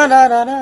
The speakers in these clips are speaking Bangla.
ra ra ra.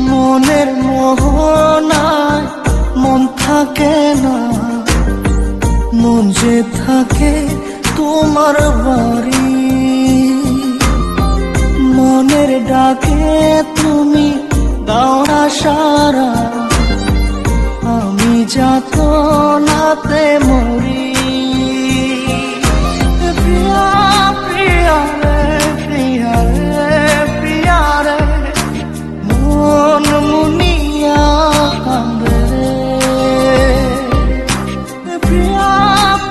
মনের মোহনায় মন থাকে না, মন যে থাকে তোমার বাড়ি। মনের ডাকে তুমি দাও না সারা, আমি যাতনাতে মরি। প্রিয়া প্রিয়া রে প্রিয়া রে প্রিয়া রে, মন মুনিয়া কান্দে রে। প্রিয়া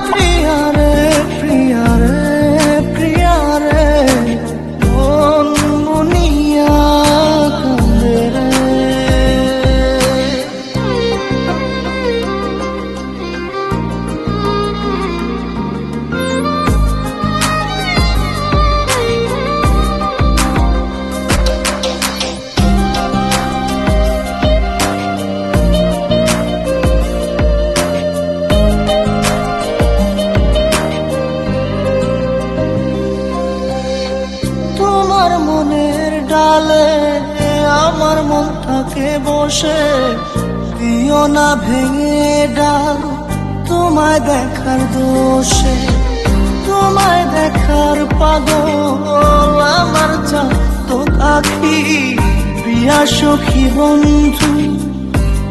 প্রিয়া রে প্রিয়া রে প্রিয়া রে, মন মুনিয়া কান্দে রে। তোমার মনের ডালে আমার মন থাকে বসে, দিও না ভেঙে ডাল তোমায় দেখার দোষে। তোমায় দেখার পাগল আমার চাতক আখি, প্রিয়া সখী বন্ধু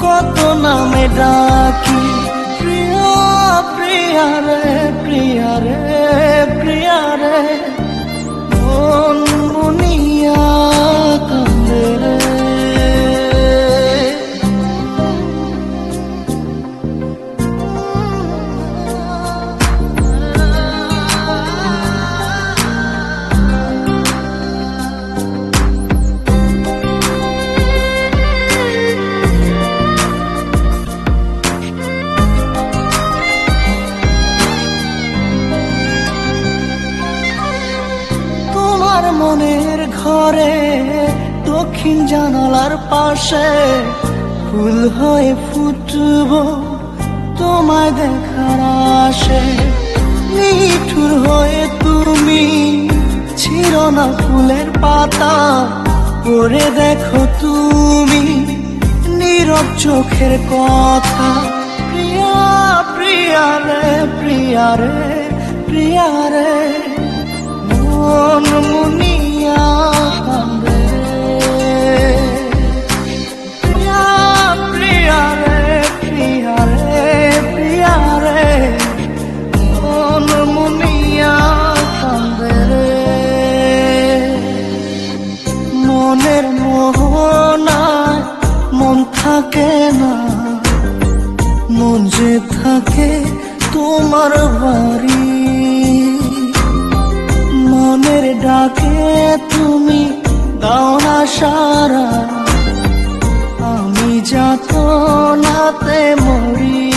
কত নামে ডাকি। প্রিয়া প্রিয়া রে প্রিয়া রে প্রিয়া রে, মন মুনিয়া কান্দে রে। তোমার মনের ঘরে দক্ষিণ জানালার পাশে ফুল হয়ে ফুটব তোমায় দেখার আশে। নিঠুর হয়ে তুমি ছিঁড়ো না ফুলের পাতা, পড়ে দেখো তুমি নীরব চোখের কথা। প্রিয়া প্রিয়া রে প্রিয়া রে প্রিয়া রে, মন মুনিয়া কান্দে রে। প্রিয়া প্রিয়া রে প্রিয়া রে প্রিয়া রে, মন মুনিয়া কান্দে রে। মনের মোহনায় মন থাকে না, মন যে থাকে তোমার বাড়ি। মনের ডাকে তুমি দাও না সারা, আমি যাতনাতে মরি।